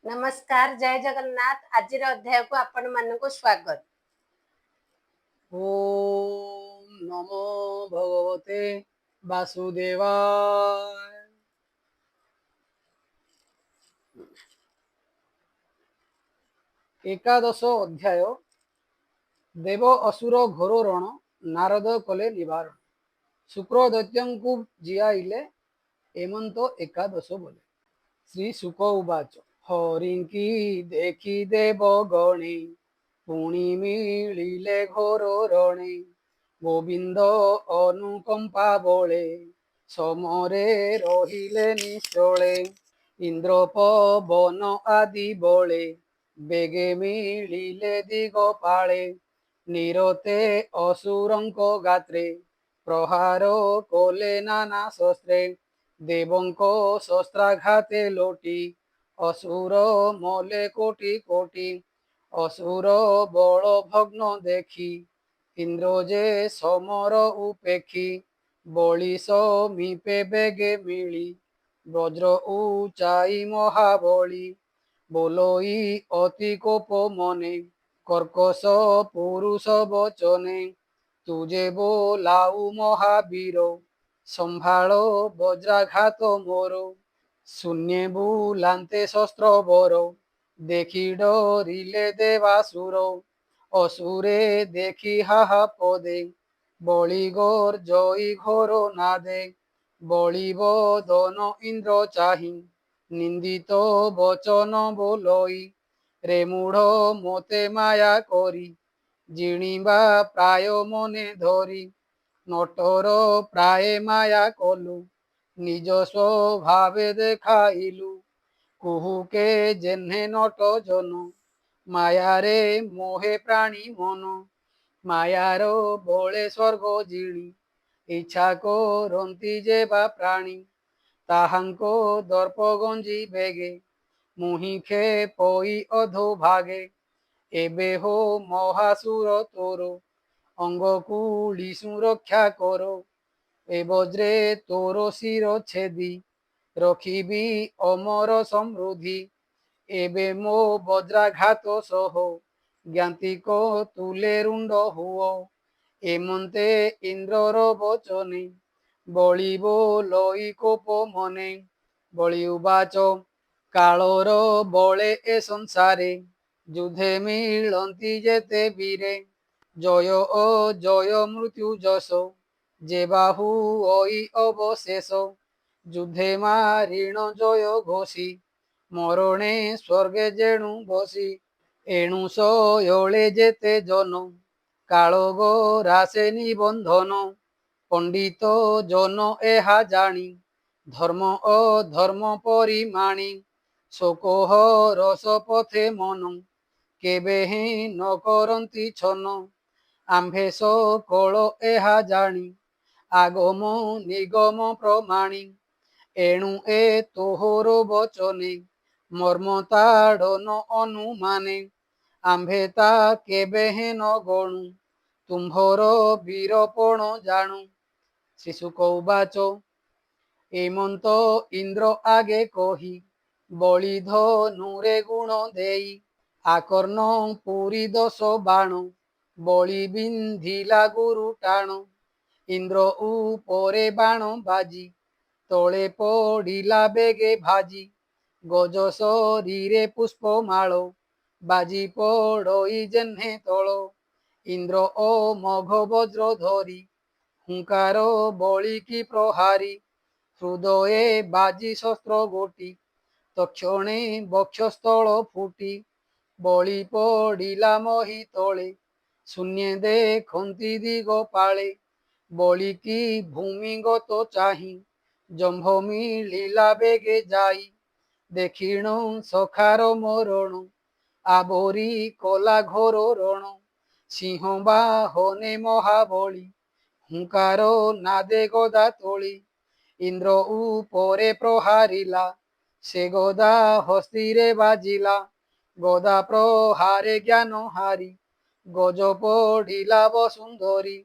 नमस्कार जय जगन्नाथ। आज अध्याय को आपण मानक स्वागत। ओम नमो भगवते वासुदेवाय। एकादश अध्याय देव असुर घोर रण नारद कले निवारण। शुक्र दैत्यंकु जियाइले एमंत एकादश बोले। श्री शुक उवाच हरिंकी देखी देव गणे पुणी मिलिले घोर रणे गोविंद अनुकंपा बळे समरे रहिले निश्चले इंद्र पवन आदि बळे बेगे मिलिले दिग पाळे निरते असुरंक गात्रे प्रहार कले नाना शस्त्रे देवंक शस्त्राघाते लोटी असुर मले कोटि कोटि असुर बल भग्न देखी इंद्र जे समर उपेक्षी बळी समीपे बेगे मिली वज्र उचाई महाबली बोलोई अति कोप मने कर्कश पुरुष बचने तुझे बोलाऊ महावीर संभाळो वज्राघात मोर शून्य बुलांते शस्त्र बर देखी डरिले देवासुर असुरे देखी हाहा पदे बळी गर्जई घोर नादे बळी बदन इंद्र चाहि निंदित बचन बोलई रे मूढ़ मोते माया करी जिणिबा प्राय मने धरी नटर प्राय माया कलु निज स्वभावे देखाइलु कुहुके जेन्हे नट जन मायारे मोहे प्राणी मन मायार बळे स्वर्ग जिणी इच्छा करंती जे बा प्राणी ताहांको दर्प गंजी बेगे मुहिखे पई अधो भागे एबे हो महासुर तोर अंगकुली सुरक्षा करो ए बज्रे तोर शिर छेदी रखिबी अमर समृद्धि एबे मो वज्राघात सह ज्ञातिक तुले रुंड हुओ एमंते इंद्रर बचने बळी बोलई कोप मने बळी उवाच काळर बळे ए संसारे ଯୁଧେ ମିଳନ୍ତି ଯେତେ ବୀରେ ଜୟ ଓ ଜୟ ମୃତ୍ୟୁ ଯଶ ଯେ ବାହୁ ଓଇ ଅବଶେଷ ଯୁଧେ ମାରିଣ ଜୟ ଘୋଷି ମରଣେ ସ୍ୱର୍গে ଯେଣୁ ବସି ଏଣୁ ସୟଳେ ଯେତେ ଜନ କାଳ ଗରାସେ ନିବନ୍ଧନ ପଣ୍ଡିତ ଜନ ଏହା ଜାଣି ଧର୍ମ ଅଧର୍ମ ପରିମାଣି ଶୋକ ରସ ପଥେ ମନ କେବେ ହିଁ ନ କରନ୍ତି ଛନ ଆମ୍ଭେ ସକଳ ଏହା ଜାଣି ଆଗମ ନିଗମ ପ୍ରମାଣି ଏଣୁ ଏ ତୋହର ବଚନେ ମର୍ମ ତାଡ଼ନ ଅନୁମାନେ ଆମ୍ଭେ ତା କେବେ ହେଁ ନ ଗଣୁ ତୁମ୍ଭର ବୀରପଣ ଜାଣୁ। ଶ୍ରୀଶୁକ ଉବାଚ ଏମନ୍ତ ଇନ୍ଦ୍ର ଆଗେ କହି ବଳି ଧନୁରେ ଗୁଣ ଦେଇ ଆକର୍ଣ୍ଣ ପୁରୀ ଦଶ ବାଣ ବଳି ବିନ୍ଧିଲା ଗୁରୁ ଟାଣ ଇନ୍ଦ୍ର ଉପରେ ବାଣ ବାଜି ତଳେ ପଡ଼ିଲା ବେଗେ ଭାଜି ଗଜ ଶରୀରେ ପୁଷ୍ପମାଳ ବାଜି ପଡ଼ଇ ଯେହ୍ନେ ତଳ ଇନ୍ଦ୍ର ଅମୋଘ ବଜ୍ର ଧରି ହୁଙ୍କାର ବଳି କି ପ୍ରହାରୀ ହୃଦये ବାଜି ଶସ୍ତ୍ର ଗୋଟି ତକ୍ଷଣେ ବକ୍ଷସ୍ଥଳ ଫୁଟି ବଳି ପଡ଼ିଲା ମହି ତଳେ ଶୂନ୍ୟ ଦେଖନ୍ତି ଦିଗ ପାଳେ ବଳି କି ଭୂମିଗତ ଚାହିଁ ଜମ୍ଭ ମିଳିଲା ବେଗେ ଯାଇ ଦେଖିଣୁ ସଖାର ମରଣ ଆବୋରି କଲା ଘୋର ରଣ ସିଂହ ବାହନେ ମହାବଳି ହୁଙ୍କାର ନାଦେ ଗଦା ତୋଳି ଇନ୍ଦ୍ର ଉପରେ ପ୍ରହାରିଲା ସେ ଗଦା ହସ୍ତିରେ ବାଜିଲା ଗଦା ପ୍ରହାରେ ଜ୍ଞାନ ହାରି ଗଜ ପଡ଼ିଲା ବସୁନ୍ଧରୀ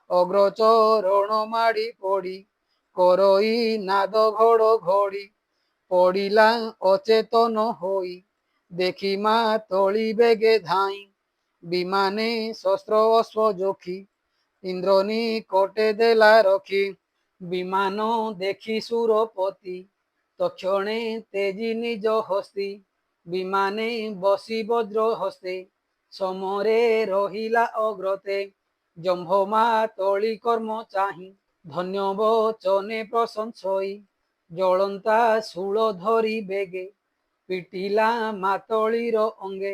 ଅଗ୍ରଚରଣ ମାଡ଼ି ପଡ଼ି କରଇ ନାଦ ଘୋଡ଼ ଘୋଡ଼ି ପଡ଼ିଲା ଅଚେତନ ହୋଇ দেখি মা তলি বেগে ধাই বিমানে শস্ত্র অশ্ব যোখী ইন্দ্রনী কোটে দেলা রখি বিমান দেখি সুরপতি তক্ষণে তেজি নিজ হস্তি বিমানে বসি বজ্র হস্তে সমরে রহিলা অগ্রতে জম্ভমা তଳି কর্ম চাহি ধন্য বচনে প্রশংসই জ্বলন্তা শূଳ ধরি বেগে পিটিলা ମାତଳିର ଅଙ୍ଗେ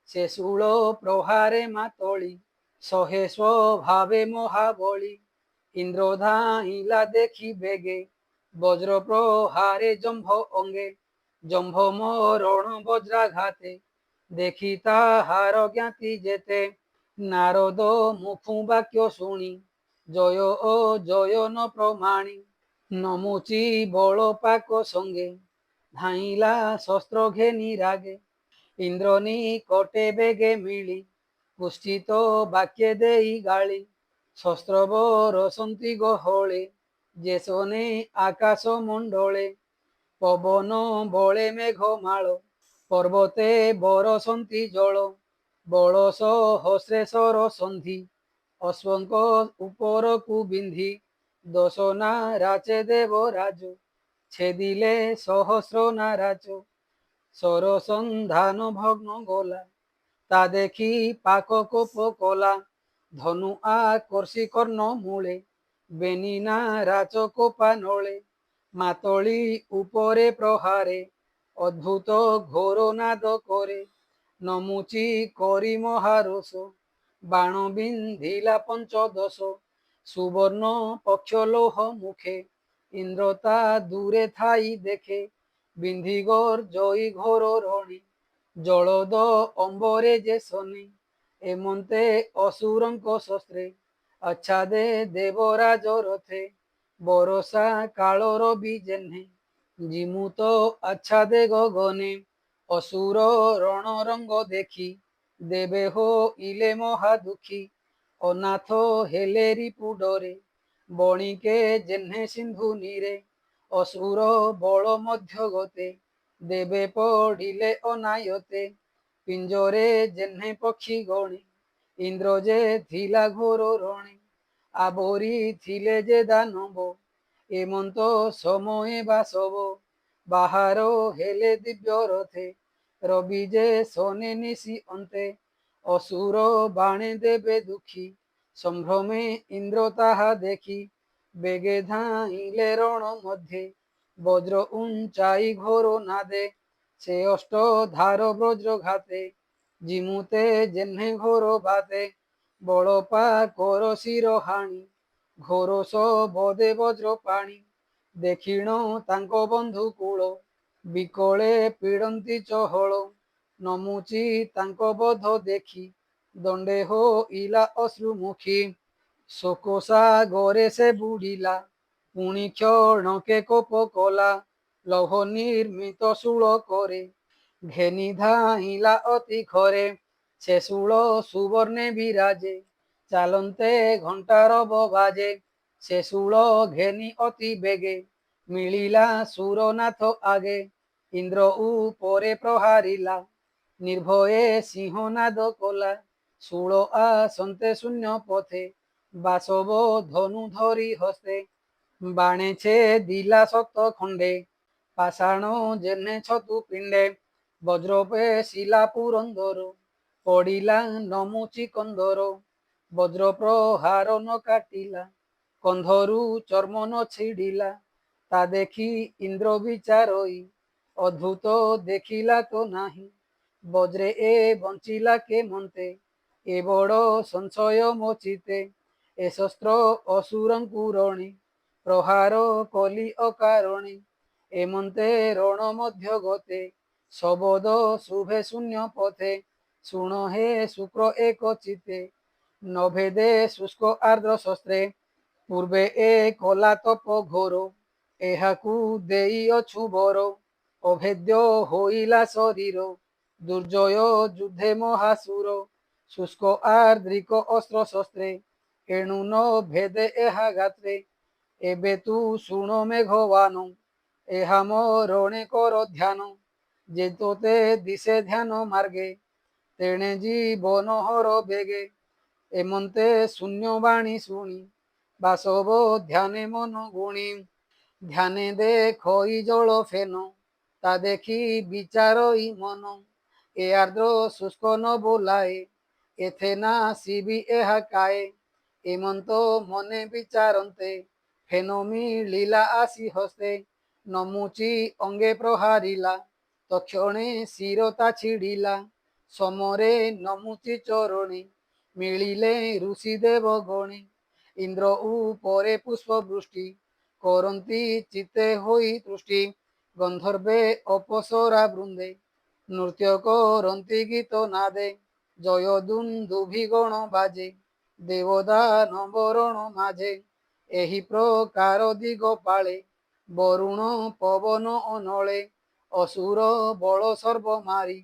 ସେ ଶୂଳ ପ୍ରହାରେ ମାତଳି ଶହେ ସ୍ୱଭାବେ ମହାବଳୀ ଇନ୍ଦ୍ର ଧାଇଁଲା ଦେଖି ବେগে ବଜ୍ର ପ୍ରହାରେ ଜମ୍ଭ ଅଙ୍ଗେ ଜମ୍ଭ ମରଣ ବଜ୍ରାଘାତେ ଦେଖି ତାହାର ଜ୍ଞାତି ଯେତେ ନାରଦ ମୁଖୁ ବାକ୍ୟ ଶୁଣି ଜୟ ଓ ଜୟ ନ ପ୍ରମାଣି ନମୁଚି ବଳ ପାକ ସଙ୍ଗେ ধাইলা শস্ত্র ঘেনি রাগে ইন্দ্রনী কটে বেগে মিলি পুষ্টিত বাক্যে দেই গাଳି শস্ত্র বরসন্তি গহଳେ যে শোনে আকাশ মণ্ডଳେ পবন বଳେ মেঘ মাଳ পর্বতে বরসন্তি জଳ বଳ ସହସ୍ରେ ସରସନ୍ଧି ଅଶ୍ୱଙ୍କ ଉପରକୁ ବିନ୍ଧି ଦଶ ନାରାଚେ ଦେବରାଜ ছেদিলে সহস্র নারাচ সরসন্ধান ভগ্ন গোলা তা দেখি পাক কোপ কলা ধনু আকর্ষি কর্ণ মূলে বেনি নারাচ কোপা নলে মাতলি উপরে প্রহারে অদ্ভুত ঘোর নাদ করে নমুচি করি মহারস বাণ বিন্ধিলা পঞ্চদশ সুবর্ণ পক্ষ লৌহ মুখে ইন্দ্র তা দূরে থাই দেখে বিন্ধিগর জয়ী ঘোর রণে জলদ অম্বরে যে শনি এমন্তে অসুরঙ্ক শস্ত্রে আচ্ছাদে দেবরাজ রথে বরষা কাଳର বিজেহ্নে জিমুত আচ্ছাদে গগনে অসুর রণ রঙ্গ দেখি দেবে হইলে মহা দুঃখী অনাথ হেলে রিপু ডরে বণিকে জেহ্নে সিন্ধু নীরে অসুর বল মধ্য গতে দেবে পড়িলে অনায়তে পিঞ্জরে জেহ্নে পক্ষী গণে ইন্দ্র যে থিলা ঘোর রণে আবরি থিলে যে দানব এমন্ত সময়ে বাসব বাহার হেলে দিব্য রথে রবি যে শোনে নিশি অন্তে অসুর বাণে দেবে দুঃখী সম্ভ্রমে ইন্দ্র তাহা দেখি বেগে ধাইলে রণ মধ্যে বজ্র উঞ্চাই ঘোর নাদে সে অষ্ট ধার বজ্র ঘাতে জিমুতে জেহ্নে ঘোর বাতে বড় পা কর শির হাণি ঘোর বদে বজ্র পাণি দেখিণ ତାଙ୍କ ବନ୍ଧୁ କୂଳ ବିକଳେ ପୀଡ଼ନ୍ତି ଚହଳ ନମୁଚି ତାଙ୍କ ବଧ ଦେଖି ଦଣ୍ଡେ ହୋଇଲା ଅଶ୍ରୁମୁଖୀ ଶୋକ ସାଗରେ ସେ ବୁଡ଼ିଲା ପୁଣି କ୍ଷଣକେ କୋପ କଲା ଲୌହ ନିର୍ମିତ ଶୂଳ করে ঘেনি ধাইলা অতি খরে সে শূଳ সুবর্ণে বিরাজে চালন্তে ঘণ্টার বাজে সে শূଳ ঘেনি অতি বেগে মিলিলা সুরনাথ আগে ইন্দ্র উপরে প্রহারিলা নির্ভয়ে সিংহনাদ কলা শূଳ আসন্তে শূন্য পথে বাসব ধনু ধরি হস্তে বাণেছে দিলা শত খণ্ডে পাষাণ জেনে ছতু পিণ্ডে বজ্রপে শিলা পুরন্দর পড়িলা নমুচি কন্দর বজ্র প্রহার ন কাটিলা কন্ধরু চর্ম ন ছিড়িলা তা দেখি ইন্দ্র বিচারই অদ্ভুত দেখিলা তো নাহি বজ্রে এ বঞ্চিলা কে মন্তে এ বড় সংশয় মোচিতে এ শস্ত্র অসুরঙ্কুরণে প্রহার কলি অকারণে এমন্তে রণ মধ্য গতে শবদ শুভে শূন্য পথে শুণ হে শুক্র এক চিতে নভেদে শুষ্ক আর্দ্র শস্ত্রে পূর্বে এ কলা তপ ঘোর এহাকু দেই অছু বর অভেদ্য হইলা শরীর দুর্জয় যুদ্ধে মহাসুর শুষ্ক আর্দ্রিক অস্ত্র শস্ত্রে এণু ন ভেদে এহা গাত্রে এবে তু শুণ মেঘবান এহা মরণে কর ধ্যান যে তোতে দিশে ধ্যান মার্গে তেণে জীবন হর বেগে এমন্তে শূন্যবাণী শুনি বাসব ধ্যানে মন গুণী ধ্যানে দেখই জল ফেন তা দেখি বিচারই মন এ আর্দ্র শুষ্ক ন বোলায়ে এথে না শিবি এহা কায়ে এমন্ত মনে বিচারন্তে ফেনমি লীলা আসি হস্তে নমুচি অঙ্গে প্রহারিলা তক্ষণে শিরতা ছিড়িলা সমরে নমুচি চরণে মিলিলে ঋষি দেব গণে ইন্দ্র উপরে পুষ্প বৃষ্টি করন্তি চিত্তে হই তুষ্টি গন্ধর্বে অপসরা বৃন্দে নৃত্য করন্তি গীত নাদে জয় দুন্দুভি গণ বাজে দেবদানবରଣ মাঝে ଏହି ପ୍ରକାର ଦିଗ ପାଳେ ବରୁଣ ପବନ ଅନଳେ ଅସୁର ବଳ ସର୍ବ ମାରି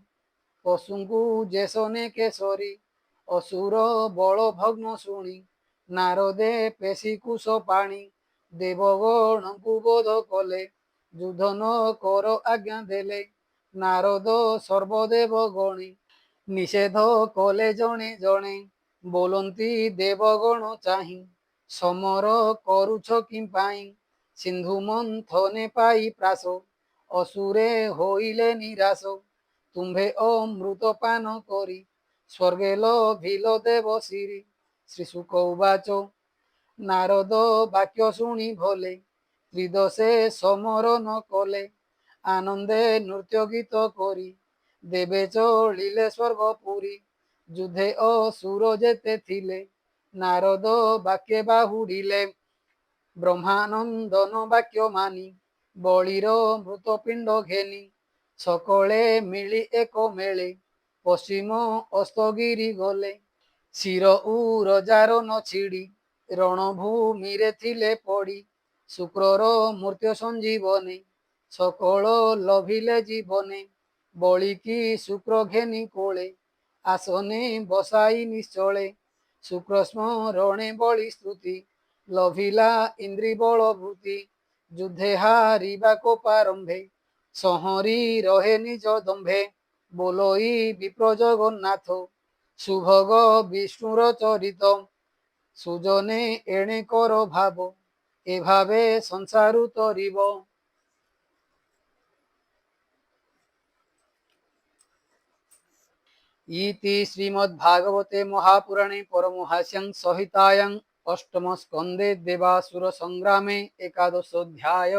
ପଶୁଙ୍କୁ ଯେସନେ କେଶରୀ ଅସୁର ବଳ ଭଗ୍ନ ଶୁଣି ନାରଦେ ପେଶି କୁଶ ପାଣି ଦେବଗଣଙ୍କୁ ବୋଧ କଲେ ଯୁଦ୍ଧ ନ କର ଆଜ୍ଞା ଦେଲେ ନାରଦ ସର୍ବଦେବ ଗଣେ ନିଷେଧ କଲେ ଜଣେ ଜଣେ ବୋଲନ୍ତି ଦେବଗଣ ଚାହିଁ ସମର କରୁଛ କି ପାଇଁ ସିନ୍ଧୁ ମନ୍ଥନେ ପାଇ ପ୍ରାସ ଅସୁରେ ହୋଇଲେ ନିରାଶ ତୁମ୍ଭେ ଅମୃତ ପାନ କରି ସ୍ୱର୍ଗେ ଲଭିଲ ଦେବ ଶିରି ଶ୍ରୀଶୁକ ଉବାଚ ନାରଦ ବାକ୍ୟ ଶୁଣି ଭଲେ ତ୍ରିଦଶେ ସମର ନ କଲେ ଆନନ୍ଦେ ନୃତ୍ୟ ଗୀତ କରି ଦେବେ ଚଳିଲେ ସ୍ୱର୍ଗ ପୁରୀ ଯୁଦ୍ଧେ ଅସୁର ଯେତେ ଥିଲେ ନାରଦ ବାକ୍যେ ବାହୁଡ଼ିଲେ ବ୍ରହ୍ମାନନ୍ଦନ ବାକ୍ୟ ମାନି ବଳିର ମୃତ ପିଣ୍ଡ ଘେନି ସକଳେ ମିଳି ଏକ ମେଳେ ପଶ୍ଚିମ ଅସ୍ତଗିରି ଗଲେ ଶିର ଉରଜାର ନ ଛିଡ଼ି ରଣଭୂମିରେ ଥିଲେ ପଡ଼ି ଶୁକ୍ରର ମୃତ୍ୟୁ ସଞ୍ଜୀବନେ ସକଳ ଲଭିଲେ ଜୀବନେ ବଳିକି ଶୁକ୍ର ଘେନି କୋଳେ ଆସନେ ବସାଇ ନିଶ୍ଚଳେ ଶୁକ୍ର ସ୍ମରଣେ ବଳି ସ୍ତୁତି ଲଭିଲା ଇନ୍ଦ୍ରି ବଳ ଭୂତି ଯୁଦ୍ଧେ ହାରିବା କୋପାରମ୍ଭେ ସଂହରି ରହେ ନିଜ ଦମ୍ଭେ ବୋଲଇ ବିପ୍ର ଜଗନ୍ନାଥ ସୁଭଗ ବିଷ୍ଣୁର ଚରିତ ସୁଜନେ ଏଣେ କର ଭାବ এভাবে সংসার তরিব ইতি শ্রীমদ্ভাগবতে মহাপুরাণে পরমহাস্যাং সংহিতায়াং অষ্টম স্কন্ধে দেবাসুর সংগ্রামে একাদশোধ্যায়।